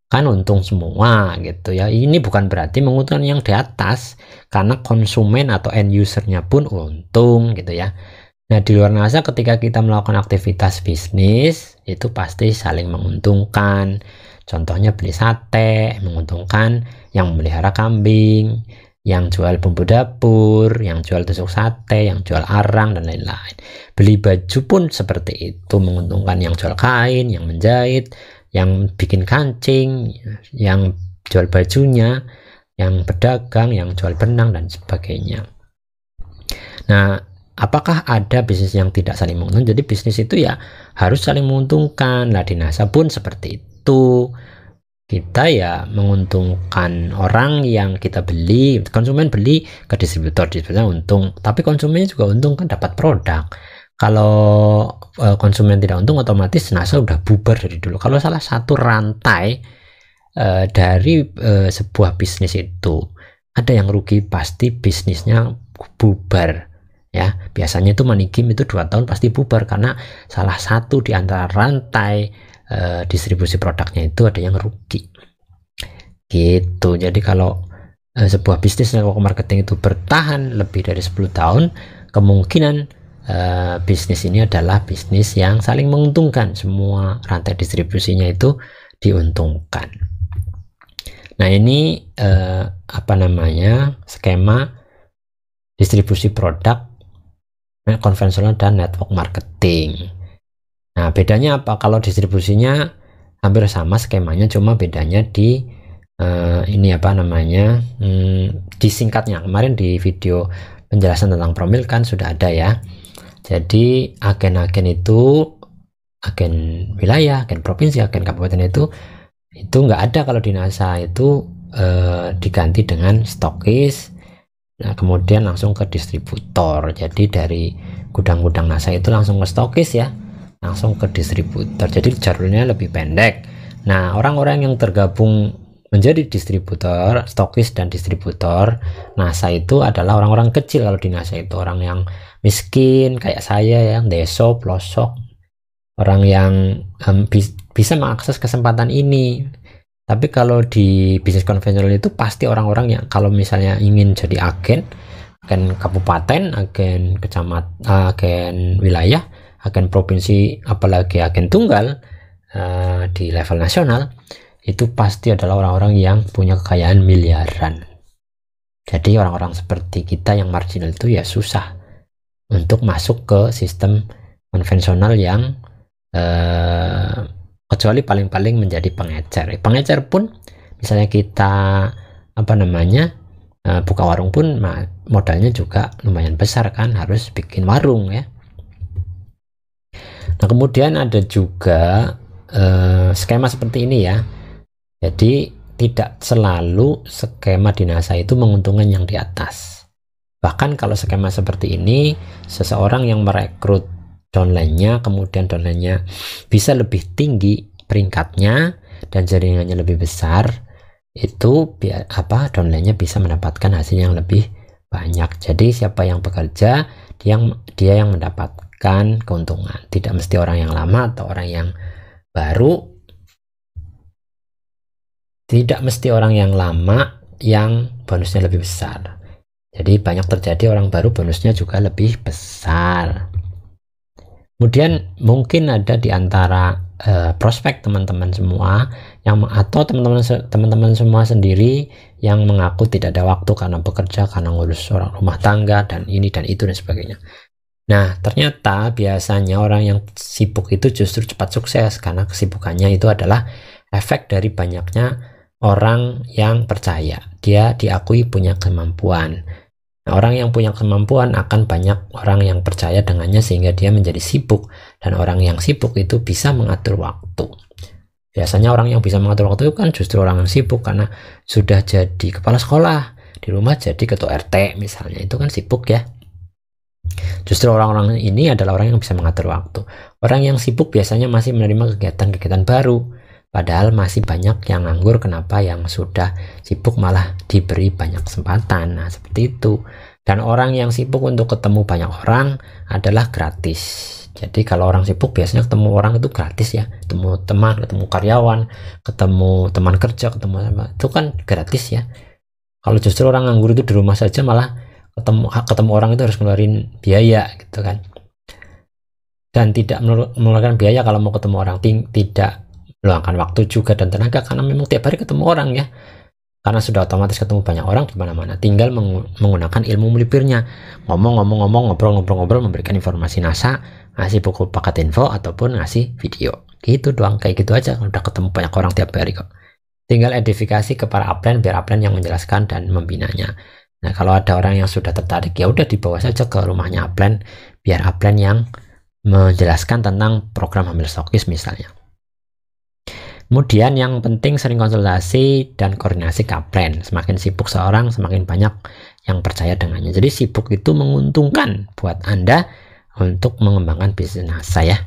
kan untung semua gitu ya. Ini bukan berarti menguntungkan yang di atas, karena konsumen atau end usernya pun untung gitu ya. Nah, di luar NASA ketika kita melakukan aktivitas bisnis itu pasti saling menguntungkan. Contohnya beli sate menguntungkan yang memelihara kambing, yang jual bumbu dapur, yang jual tusuk sate, yang jual arang dan lain-lain. Beli baju pun seperti itu, menguntungkan yang jual kain, yang menjahit, yang bikin kancing, yang jual bajunya, yang pedagang, yang jual benang dan sebagainya. Nah, apakah ada bisnis yang tidak saling menguntungkan? Jadi bisnis itu ya harus saling menguntungkan. Nah, di NASA pun seperti itu. Kita ya menguntungkan orang yang kita beli, konsumen beli ke distributornya untung, tapi konsumennya juga untung kan, dapat produk. Kalau konsumen tidak untung, otomatis NASA udah bubar dari dulu. Kalau salah satu rantai dari sebuah bisnis itu ada yang rugi, pasti bisnisnya bubar ya. Biasanya itu money game itu 2 tahun pasti bubar karena salah satu di antara rantai distribusi produknya itu ada yang rugi gitu. Jadi kalau sebuah bisnis network marketing itu bertahan lebih dari 10 tahun, kemungkinan bisnis ini adalah bisnis yang saling menguntungkan, semua rantai distribusinya itu diuntungkan. Nah, ini apa namanya, skema distribusi produk konvensional dan network marketing. Nah, bedanya apa? Kalau distribusinya hampir sama skemanya, cuma bedanya di ini apa namanya, disingkatnya. Kemarin di video penjelasan tentang promil kan sudah ada ya. Jadi agen-agen itu, agen wilayah, agen provinsi, agen kabupaten itu nggak ada kalau di NASA. Itu diganti dengan stokis. Nah, kemudian langsung ke distributor. Jadi dari gudang-gudang NASA itu langsung ke stokis ya, langsung ke distributor. Jadi jalurnya lebih pendek. Nah, orang-orang yang tergabung menjadi distributor, stokis dan distributor NASA itu adalah orang-orang kecil. Kalau di NASA itu orang yang miskin kayak saya, yang deso, pelosok, orang yang bisa mengakses kesempatan ini. Tapi kalau di bisnis konvensional itu pasti orang-orang yang kalau misalnya ingin jadi agen kabupaten, agen kecamatan, agen wilayah, agen provinsi, apalagi agen tunggal di level nasional, itu pasti adalah orang-orang yang punya kekayaan miliaran. Jadi orang-orang seperti kita yang marginal itu ya susah untuk masuk ke sistem konvensional yang kecuali paling-paling menjadi pengecer. Pengecer pun misalnya kita apa namanya buka warung pun modalnya juga lumayan besar kan, harus bikin warung ya. Nah, kemudian ada juga skema seperti ini ya. Jadi tidak selalu skema di NASA itu menguntungkan yang di atas. Bahkan kalau skema seperti ini, seseorang yang merekrut downline-nya, kemudian downline-nya bisa lebih tinggi peringkatnya dan jaringannya lebih besar, itu downline-nya bisa mendapatkan hasil yang lebih banyak. Jadi siapa yang bekerja, dia yang mendapatkan keuntungan. Tidak mesti orang yang lama atau orang yang baru. Tidak mesti orang yang lama yang bonusnya lebih besar. Jadi banyak terjadi orang baru bonusnya juga lebih besar. Kemudian mungkin ada di antara prospek teman-teman semua atau teman-teman semua sendiri yang mengaku tidak ada waktu karena bekerja, karena ngurus orang rumah tangga dan ini dan itu dan sebagainya. Nah, ternyata biasanya orang yang sibuk itu justru cepat sukses karena kesibukannya itu adalah efek dari banyaknya orang yang percaya dia diakui punya kemampuan. Nah, orang yang punya kemampuan akan banyak orang yang percaya dengannya sehingga dia menjadi sibuk, dan orang yang sibuk itu bisa mengatur waktu. Biasanya orang yang bisa mengatur waktu itu kan justru orang yang sibuk karena sudah jadi kepala sekolah, di rumah jadi ketua RT misalnya, itu kan sibuk ya. Justru orang-orang ini adalah orang yang bisa mengatur waktu. Orang yang sibuk biasanya masih menerima kegiatan-kegiatan baru, padahal masih banyak yang nganggur. Kenapa? Yang sudah sibuk malah diberi banyak kesempatan. Nah, seperti itu. Dan orang yang sibuk untuk ketemu banyak orang adalah gratis. Jadi kalau orang sibuk biasanya ketemu orang itu gratis ya. Ketemu teman, ketemu karyawan, ketemu teman kerja, ketemu apa, itu kan gratis ya. Kalau justru orang nganggur itu di rumah saja malah ketemu orang itu harus ngeluarin biaya gitu kan. Dan tidak mengeluarkan biaya kalau mau ketemu orang, tidak meluangkan waktu juga dan tenaga karena memang tiap hari ketemu orang ya, karena sudah otomatis ketemu banyak orang di mana-mana. Tinggal menggunakan ilmu melipirnya, ngomong-ngomong, ngobrol-ngobrol, memberikan informasi NASA, ngasih buku paket info ataupun ngasih video gitu doang. Kayak gitu aja, udah ketemu banyak orang tiap hari kok. Tinggal edifikasi ke para upline biar upline yang menjelaskan dan membinanya. Nah, kalau ada orang yang sudah tertarik ya udah dibawa saja ke rumahnya upline biar upline yang menjelaskan tentang program hamil stokis misalnya. Kemudian yang penting sering konsultasi dan koordinasi ke upline. Semakin sibuk seorang, semakin banyak yang percaya dengannya. Jadi sibuk itu menguntungkan buat Anda untuk mengembangkan bisnis saya.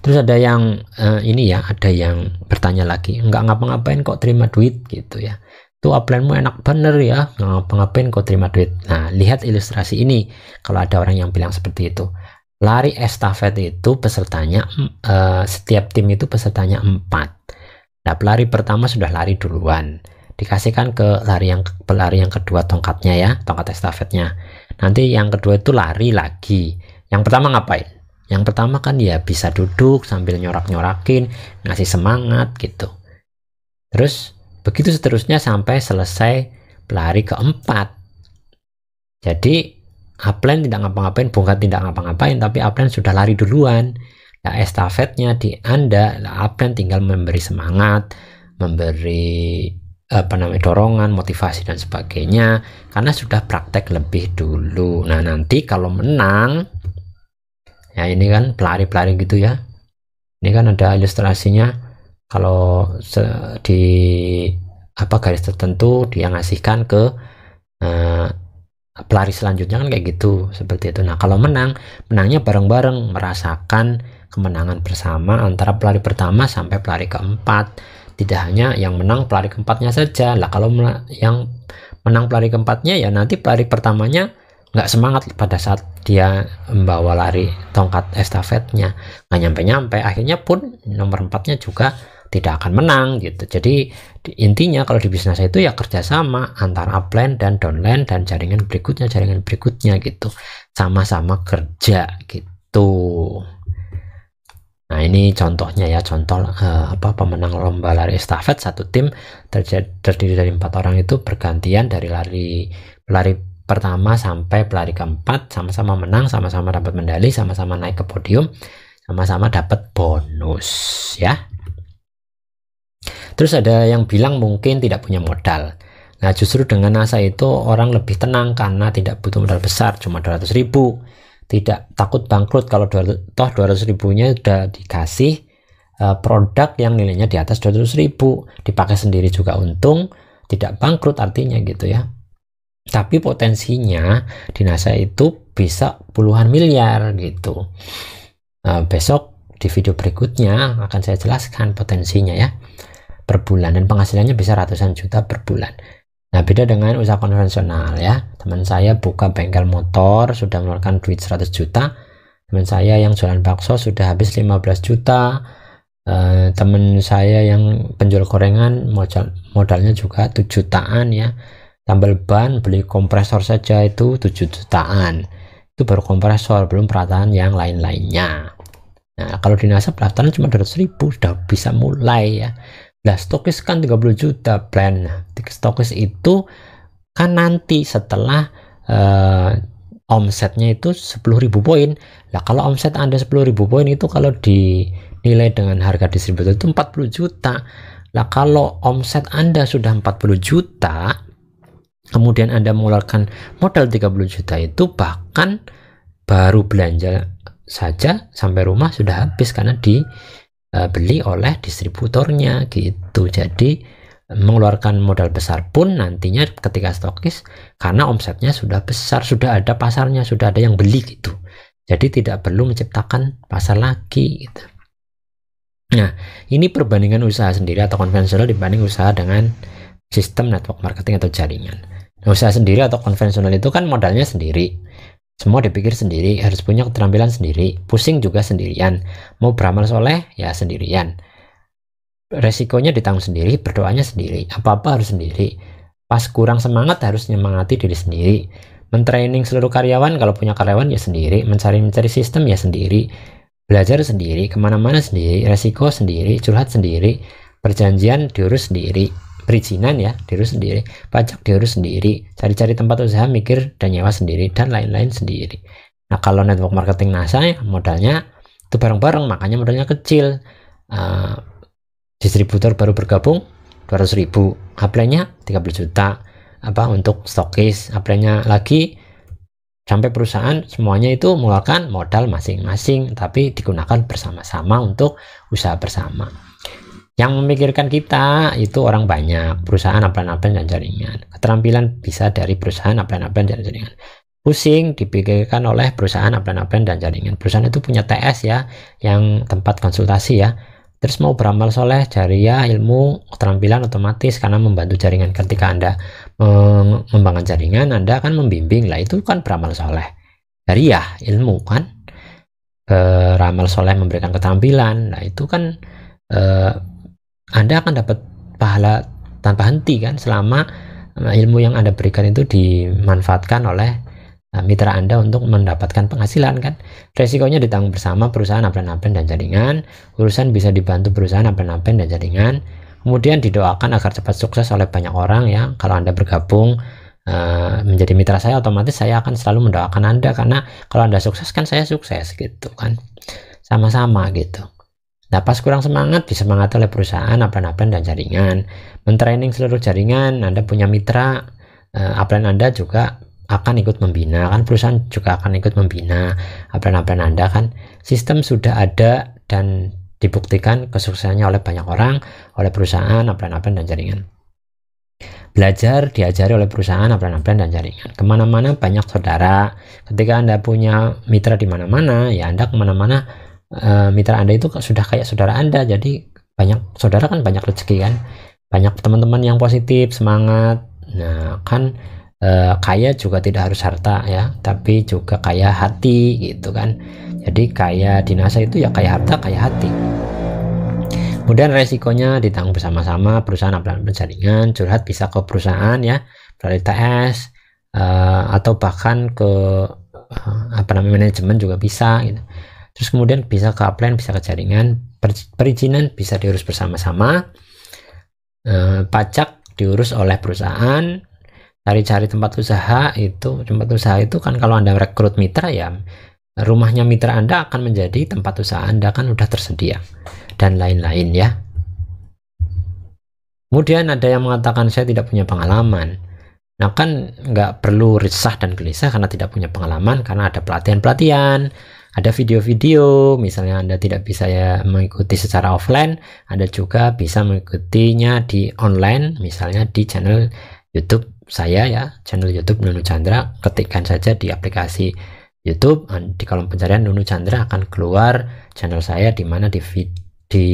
Terus ada yang ini ya, ada yang bertanya lagi, nggak ngapa-ngapain kok terima duit gitu ya. Tuh upline-mu enak bener ya, nggak ngapa-ngapain kok terima duit. Nah, lihat ilustrasi ini. Kalau ada orang yang bilang seperti itu. Lari estafet itu pesertanya setiap tim itu pesertanya 4. Nah, pelari pertama sudah lari duluan, dikasihkan ke pelari yang kedua tongkatnya ya, tongkat estafetnya. Nanti yang kedua itu lari lagi. Yang pertama ngapain? Yang pertama kan ya bisa duduk sambil nyorak-nyorakin, ngasih semangat gitu. Terus begitu seterusnya sampai selesai pelari keempat. Jadi upline tidak ngapa-ngapain, bukan tidak ngapa-ngapain, tapi upline sudah lari duluan. Nah, estafetnya di Anda, upline tinggal memberi semangat, memberi dorongan, motivasi dan sebagainya, karena sudah praktek lebih dulu. Nah, nanti kalau menang, ya ini kan pelari-pelari gitu ya. Ini kan ada ilustrasinya. Kalau di garis tertentu dia ngasihkan ke pelari selanjutnya kan kayak gitu, seperti itu. Nah, kalau menangnya bareng-bareng, merasakan kemenangan bersama antara pelari pertama sampai pelari keempat. Tidak hanya yang menang pelari keempatnya saja lah. Kalau yang menang pelari keempatnya ya nanti pelari pertamanya nggak semangat pada saat dia membawa lari tongkat estafetnya, nggak nyampe-nyampe, akhirnya pun nomor 4-nya juga tidak akan menang gitu. Jadi intinya kalau di bisnis itu ya kerjasama antara upline dan downline dan jaringan berikutnya gitu, sama-sama kerja gitu. Nah, ini contohnya ya, contoh pemenang lomba lari estafet. Satu tim terdiri dari 4 orang itu bergantian dari pelari pertama sampai pelari keempat, sama-sama menang, sama-sama dapat medali, sama-sama naik ke podium, sama-sama dapat bonus ya. Terus ada yang bilang mungkin tidak punya modal. Nah, justru dengan NASA itu orang lebih tenang karena tidak butuh modal besar, cuma 200.000. Tidak takut bangkrut kalau 200.000-nya udah dikasih produk yang nilainya di atas 200.000, dipakai sendiri juga untung, tidak bangkrut artinya gitu ya. Tapi potensinya di NASA itu bisa puluhan miliar gitu. Besok di video berikutnya akan saya jelaskan potensinya ya. per bulan, dan penghasilannya bisa ratusan juta per bulan. Nah, beda dengan usaha konvensional ya. Teman saya buka bengkel motor sudah mengeluarkan duit 100 juta. Teman saya yang jualan bakso sudah habis 15 juta. Teman saya yang penjual gorengan modalnya juga 7 jutaan ya. Tambal ban, beli kompresor saja itu 7 jutaan. Itu baru kompresor, belum perataan yang lain-lainnya. Nah, kalau di NASA pendaftaran cuma 200.000 sudah bisa mulai ya. Nah, stokis kan 30 juta plan. Stokis itu kan nanti setelah omsetnya itu 10.000 poin. Nah, kalau omset Anda 10.000 poin itu kalau dinilai dengan harga distributor itu 40 juta. Nah, kalau omset Anda sudah 40 juta, kemudian Anda mengeluarkan modal 30 juta itu bahkan baru belanja saja sampai rumah sudah habis karena dibeli oleh distributornya gitu. Jadi mengeluarkan modal besar pun nantinya ketika stokis karena omsetnya sudah besar, sudah ada pasarnya, sudah ada yang beli gitu. Jadi tidak perlu menciptakan pasar lagi gitu. Nah, ini perbandingan usaha sendiri atau konvensional dibanding usaha dengan sistem network marketing atau jaringan. Nah, usaha sendiri atau konvensional itu kan modalnya sendiri. Semua dipikir sendiri, harus punya keterampilan sendiri, pusing juga sendirian, mau beramal soleh ya sendirian, resikonya ditanggung sendiri, berdoanya sendiri, apa-apa harus sendiri, pas kurang semangat harus menyemangati diri sendiri, mentraining seluruh karyawan kalau punya karyawan ya sendiri, mencari sistem ya sendiri, belajar sendiri, kemana-mana sendiri, resiko sendiri, curhat sendiri, perjanjian diurus sendiri, perizinan ya diurus sendiri, pajak diurus sendiri, cari-cari tempat usaha mikir dan nyewa sendiri, dan lain-lain sendiri. Nah, kalau network marketing NASA ya modalnya itu bareng-bareng, makanya modalnya kecil. Distributor baru bergabung 200.000, upline-nya 30 juta untuk stokis, upline-nya lagi sampai perusahaan semuanya itu mengeluarkan modal masing-masing tapi digunakan bersama-sama untuk usaha bersama. Yang memikirkan kita itu orang banyak, perusahaan, upline-upline dan jaringan. Keterampilan bisa dari perusahaan, upline-upline dan jaringan. Pusing dipikirkan oleh perusahaan, upline-upline dan jaringan. Perusahaan itu punya TS ya, yang tempat konsultasi ya. Terus mau beramal soleh, jariah, ilmu, keterampilan otomatis karena membantu jaringan. Ketika Anda membangun jaringan, Anda akan membimbing lah, itu kan beramal soleh. Jariah, ilmu kan. Beramal soleh memberikan keterampilan, nah itu kan Anda akan dapat pahala tanpa henti kan selama ilmu yang Anda berikan itu dimanfaatkan oleh mitra Anda untuk mendapatkan penghasilan kan. Resikonya ditanggung bersama perusahaan, upline-upline dan jaringan. Urusan bisa dibantu perusahaan, upline-upline dan jaringan. Kemudian didoakan agar cepat sukses oleh banyak orang ya. Kalau Anda bergabung menjadi mitra saya, otomatis saya akan selalu mendoakan Anda karena kalau Anda sukses kan saya sukses gitu kan. Sama-sama gitu. Nah, pas kurang semangat disemangati oleh perusahaan, upline-upline dan jaringan. Mentraining seluruh jaringan, Anda punya mitra, upline Anda juga akan ikut membina kan, perusahaan juga akan ikut membina upline-upline Anda kan. Sistem sudah ada dan dibuktikan kesuksesannya oleh banyak orang, oleh perusahaan, upline-upline dan jaringan. Belajar diajari oleh perusahaan, upline-upline dan jaringan. Kemana-mana banyak saudara. Ketika Anda punya mitra di mana-mana, ya Anda kemana-mana mitra Anda itu sudah kayak saudara Anda. Jadi banyak saudara kan banyak rezeki kan, banyak teman-teman yang positif, semangat. Nah kan kaya juga tidak harus harta ya, tapi juga kaya hati gitu kan. Jadi kaya di NASA itu ya kaya harta, kaya hati. Kemudian resikonya ditanggung bersama-sama perusahaan, upline jaringan. Curhat bisa ke perusahaan ya melalui TS atau bahkan ke manajemen juga bisa gitu. Terus kemudian bisa ke upline, bisa ke jaringan. Perizinan bisa diurus bersama-sama. Pajak diurus oleh perusahaan. Cari-cari tempat usaha itu kan kalau Anda rekrut mitra ya rumahnya mitra Anda akan menjadi tempat usaha Anda kan udah tersedia dan lain-lain ya. Kemudian ada yang mengatakan saya tidak punya pengalaman. Nah kan nggak perlu resah dan gelisah karena tidak punya pengalaman, karena ada pelatihan-pelatihan, ada video-video. Misalnya Anda tidak bisa ya mengikuti secara offline, Anda juga bisa mengikutinya di online, misalnya di channel YouTube saya ya, channel YouTube Nunu Chandra. Ketikkan saja di aplikasi YouTube, di kolom pencarian Nunu Chandra akan keluar channel saya, di mana di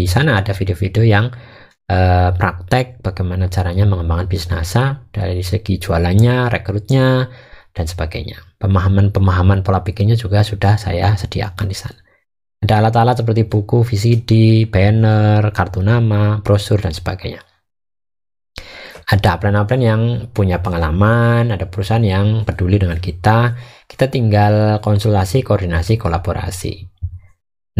sana ada video-video yang praktek bagaimana caranya mengembangkan bisnis NASA dari segi jualannya, rekrutnya, dan sebagainya. Pemahaman pola pikirnya juga sudah saya sediakan di sana. Ada alat-alat seperti buku, VCD, banner, kartu nama, brosur, dan sebagainya. Ada upline-upline yang punya pengalaman, ada perusahaan yang peduli dengan kita tinggal konsultasi, koordinasi, kolaborasi.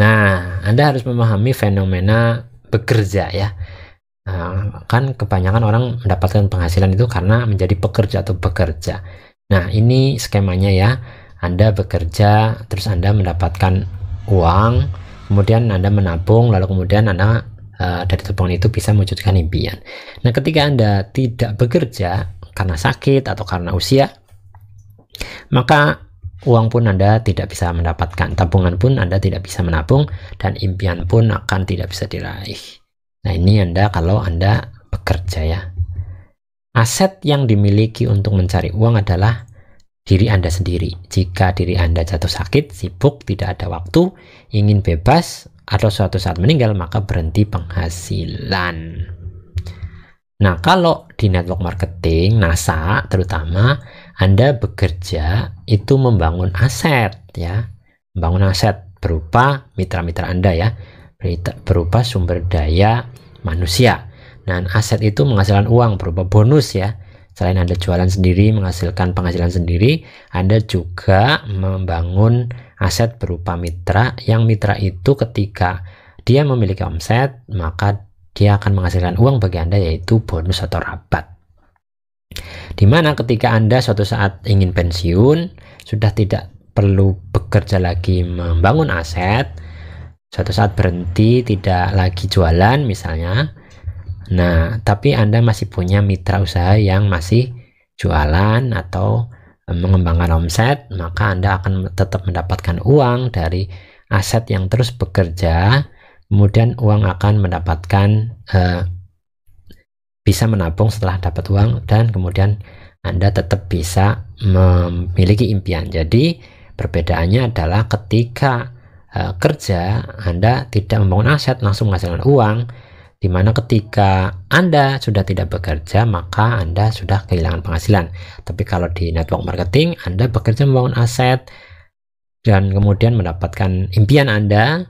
Nah, Anda harus memahami fenomena bekerja ya. Kan kebanyakan orang mendapatkan penghasilan itu karena menjadi pekerja atau bekerja. Nah, ini skemanya ya. Anda bekerja, terus Anda mendapatkan uang, kemudian Anda menabung, lalu kemudian Anda dari tabungan itu bisa mewujudkan impian. Nah, ketika Anda tidak bekerja karena sakit atau karena usia, maka uang pun Anda tidak bisa mendapatkan, tabungan pun Anda tidak bisa menabung, dan impian pun akan tidak bisa diraih. Nah, ini Anda kalau Anda bekerja ya. Aset yang dimiliki untuk mencari uang adalah diri Anda sendiri. Jika diri Anda jatuh sakit, sibuk, tidak ada waktu, ingin bebas, atau suatu saat meninggal, maka berhenti penghasilan. Nah, kalau di network marketing, NASA terutama, Anda bekerja itu membangun aset ya. Membangun aset berupa mitra-mitra Anda ya, berupa sumber daya manusia. Nah, aset itu menghasilkan uang berupa bonus ya. Selain Anda jualan sendiri, menghasilkan penghasilan sendiri, Anda juga membangun aset berupa mitra, yang mitra itu ketika dia memiliki omset, maka dia akan menghasilkan uang bagi Anda, yaitu bonus atau rabat. Dimana ketika Anda suatu saat ingin pensiun, sudah tidak perlu bekerja lagi membangun aset, suatu saat berhenti, tidak lagi jualan misalnya, nah tapi Anda masih punya mitra usaha yang masih jualan atau mengembangkan omset, maka Anda akan tetap mendapatkan uang dari aset yang terus bekerja. Kemudian uang akan mendapatkan bisa menabung setelah dapat uang, dan kemudian Anda tetap bisa memiliki impian. Jadi perbedaannya adalah ketika kerja Anda tidak membangun aset, langsung menghasilkan uang, dimana ketika Anda sudah tidak bekerja, maka Anda sudah kehilangan penghasilan. Tapi kalau di network marketing, Anda bekerja membangun aset dan kemudian mendapatkan impian Anda.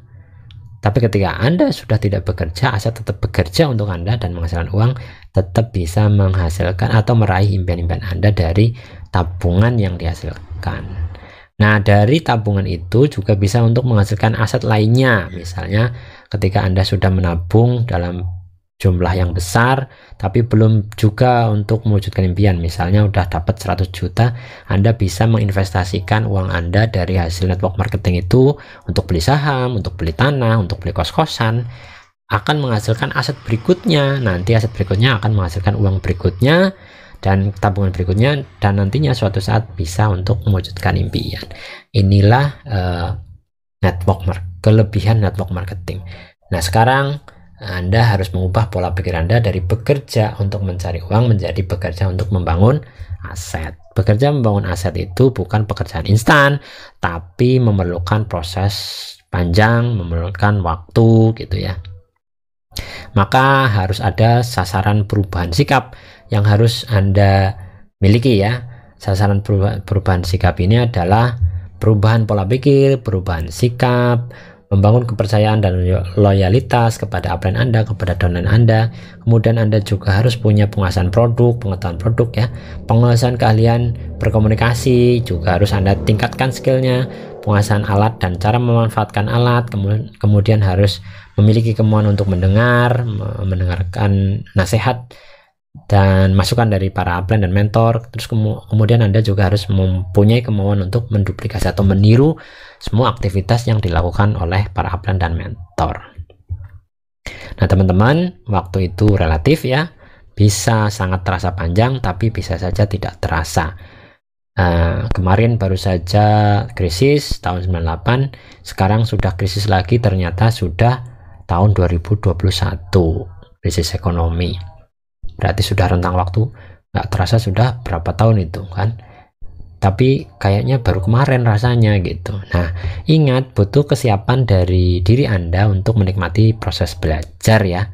Tapi ketika Anda sudah tidak bekerja, aset tetap bekerja untuk Anda dan menghasilkan uang, tetap bisa menghasilkan atau meraih impian-impian Anda dari tabungan yang dihasilkan. Nah, dari tabungan itu juga bisa untuk menghasilkan aset lainnya. Misalnya ketika Anda sudah menabung dalam jumlah yang besar, tapi belum juga untuk mewujudkan impian, misalnya udah dapat 100 juta, Anda bisa menginvestasikan uang Anda dari hasil network marketing itu untuk beli saham, untuk beli tanah, untuk beli kos-kosan, akan menghasilkan aset berikutnya. Nanti aset berikutnya akan menghasilkan uang berikutnya dan tabungan berikutnya, dan nantinya suatu saat bisa untuk mewujudkan impian. Inilah kelebihan network marketing. Nah, sekarang Anda harus mengubah pola pikir Anda dari bekerja untuk mencari uang menjadi bekerja untuk membangun aset. Bekerja membangun aset itu bukan pekerjaan instan, tapi memerlukan proses panjang, memerlukan waktu gitu ya. Maka harus ada sasaran perubahan sikap yang harus Anda miliki ya. Sasaran perubahan sikap ini adalah perubahan pola pikir, perubahan sikap, membangun kepercayaan dan loyalitas kepada upline Anda, kepada downline Anda. Kemudian Anda juga harus punya penguasaan produk, pengetahuan produk ya, penguasaan keahlian berkomunikasi, juga harus Anda tingkatkan skillnya, penguasaan alat dan cara memanfaatkan alat. Kemudian harus memiliki kemampuan untuk mendengarkan nasihat dan masukan dari para upline dan mentor. Terus kemudian Anda juga harus mempunyai kemampuan untuk menduplikasi atau meniru semua aktivitas yang dilakukan oleh para upline dan mentor. Nah teman-teman, waktu itu relatif ya, bisa sangat terasa panjang tapi bisa saja tidak terasa. Kemarin baru saja krisis tahun 98, sekarang sudah krisis lagi, ternyata sudah tahun 2021 krisis ekonomi. Berarti sudah rentang waktu nggak terasa sudah berapa tahun itu kan, tapi kayaknya baru kemarin rasanya gitu. Nah ingat, butuh kesiapan dari diri Anda untuk menikmati proses belajar ya.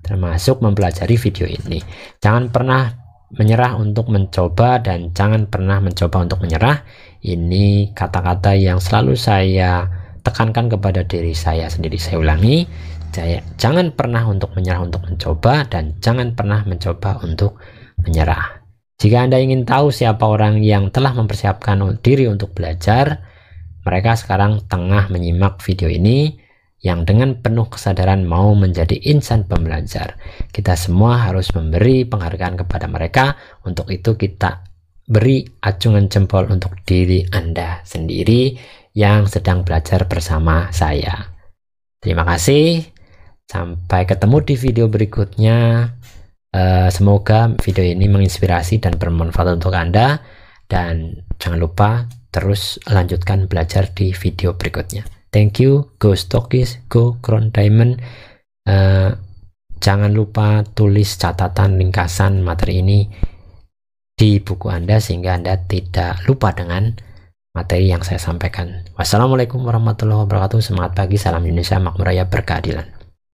termasuk mempelajari video ini. Jangan pernah menyerah untuk mencoba dan jangan pernah mencoba untuk menyerah. Ini kata-kata yang selalu saya tekankan kepada diri saya sendiri. Saya ulangi, jangan pernah untuk menyerah untuk mencoba dan jangan pernah mencoba untuk menyerah. Jika Anda ingin tahu siapa orang yang telah mempersiapkan diri untuk belajar, mereka sekarang tengah menyimak video ini yang dengan penuh kesadaran mau menjadi insan pembelajar. Kita semua harus memberi penghargaan kepada mereka. Untuk itu kita beri acungan jempol untuk diri Anda sendiri yang sedang belajar bersama saya. Terima kasih. Sampai ketemu di video berikutnya. Semoga video ini menginspirasi dan bermanfaat untuk Anda. Dan jangan lupa terus lanjutkan belajar di video berikutnya. Thank you, go Stokis, go Crown Diamond. Jangan lupa tulis catatan ringkasan materi ini di buku Anda sehingga Anda tidak lupa dengan materi yang saya sampaikan. Wassalamualaikum warahmatullahi wabarakatuh. Semangat pagi, salam Indonesia, makmur raya, berkeadilan.